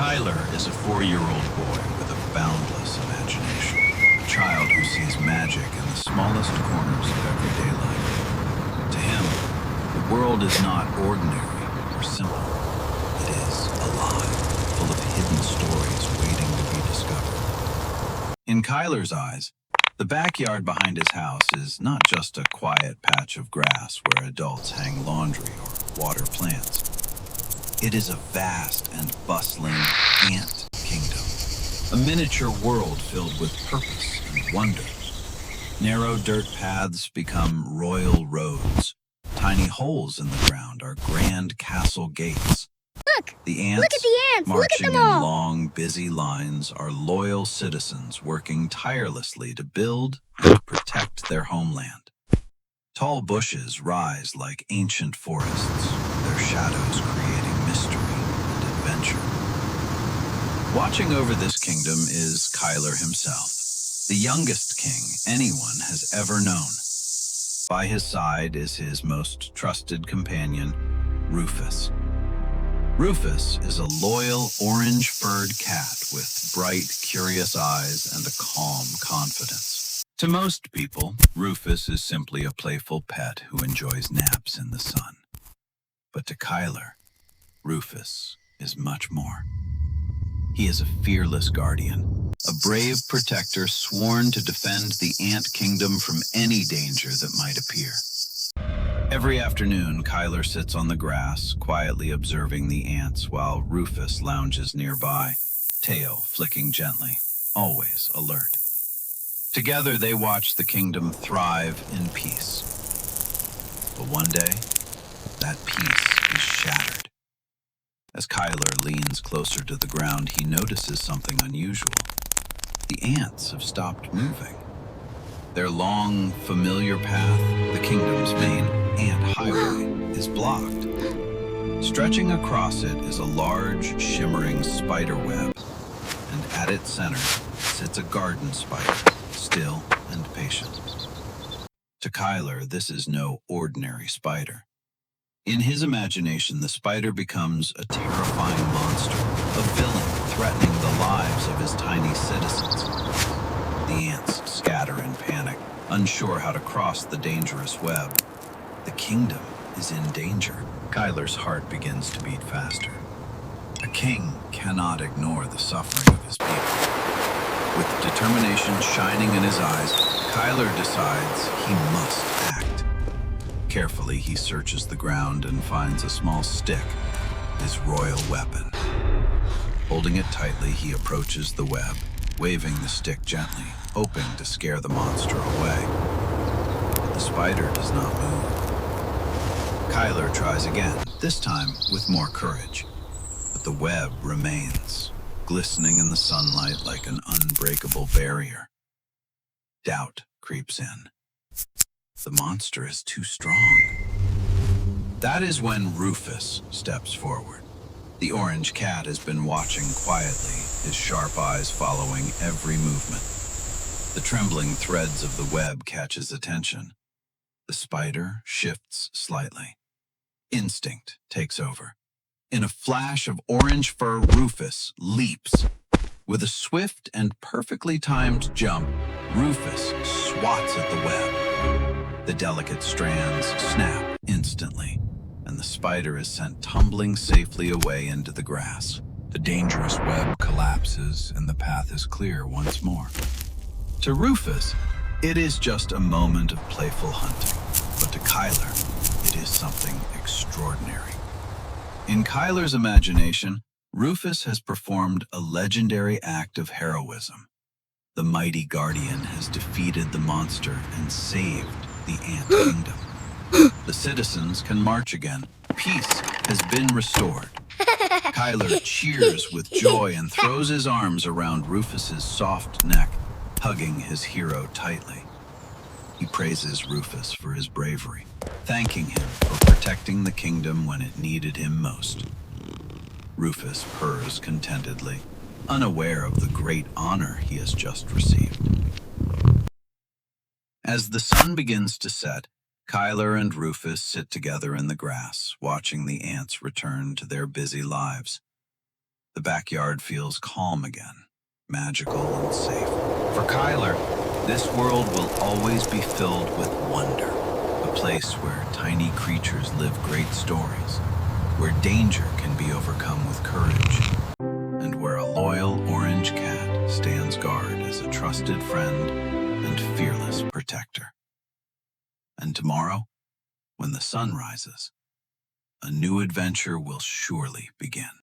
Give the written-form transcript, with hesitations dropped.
Kyler is a 4-year-old boy with a boundless imagination, a child who sees magic in the smallest corners of everyday life. To him, the world is not ordinary or simple. It is alive, full of hidden stories waiting to be discovered. In Kyler's eyes, the backyard behind his house is not just a quiet patch of grass where adults hang laundry or water plants. It is a vast and bustling ant kingdom, a miniature world filled with purpose and wonder. Narrow dirt paths become royal roads. Tiny holes in the ground are grand castle gates. Look! The ants, Look at the ants! marching Look at them all! in long, busy lines, are loyal citizens working tirelessly to build and protect their homeland. Tall bushes rise like ancient forests, their shadows creating mystery and adventure. Watching over this kingdom is Kyler himself, the youngest king anyone has ever known. By his side is his most trusted companion, Rufus. Rufus is a loyal, orange-furred cat with bright, curious eyes and a calm confidence. To most people, Rufus is simply a playful pet who enjoys naps in the sun. But to Kyler, Rufus is much more. He is a fearless guardian, a brave protector sworn to defend the ant kingdom from any danger that might appear. Every afternoon, Kyler sits on the grass, quietly observing the ants while Rufus lounges nearby, tail flicking gently, always alert. Together, they watch the kingdom thrive in peace. But one day, that peace is shattered. As Kyler leans closer to the ground, he notices something unusual. The ants have stopped moving. Their long, familiar path, the kingdom's main ant highway, is blocked. Stretching across it is a large, shimmering spider web, and at its center sits a garden spider, still and patient. To Kyler, this is no ordinary spider. In his imagination, the spider becomes a terrifying monster, a villain threatening the lives of his tiny citizens. The ants scatter in panic, unsure how to cross the dangerous web. The kingdom is in danger. Kyler's heart begins to beat faster. A king cannot ignore the suffering of his people. With determination shining in his eyes, Kyler decides he must act. Carefully, he searches the ground and finds a small stick, his royal weapon. Holding it tightly, he approaches the web, waving the stick gently, hoping to scare the monster away. But the spider does not move. Kyler tries again, this time with more courage. But the web remains, glistening in the sunlight like an unbreakable barrier. Doubt creeps in. The monster is too strong. That is when Rufus steps forward. The orange cat has been watching quietly, his sharp eyes following every movement. The trembling threads of the web catch his attention. The spider shifts slightly. Instinct takes over. In a flash of orange fur, Rufus leaps. With a swift and perfectly timed jump, Rufus swats at the web. The delicate strands snap instantly, and the spider is sent tumbling safely away into the grass. The dangerous web collapses, and the path is clear once more. To Rufus, it is just a moment of playful hunting, but to Kyler, it is something extraordinary. In Kyler's imagination, Rufus has performed a legendary act of heroism. The mighty guardian has defeated the monster and saved the ant kingdom. The citizens can march again. Peace has been restored. Kyler cheers with joy and throws his arms around Rufus's soft neck, hugging his hero tightly. He praises Rufus for his bravery, thanking him for protecting the kingdom when it needed him most. Rufus purrs contentedly, unaware of the great honor he has just received. As the sun begins to set, Kyler and Rufus sit together in the grass, watching the ants return to their busy lives. The backyard feels calm again, magical and safe. For Kyler, this world will always be filled with wonder, a place where tiny creatures live great stories, where danger can be overcome with courage, and where a loyal orange cat stands guard as a trusted friend and fearless protector. And tomorrow, when the sun rises, a new adventure will surely begin.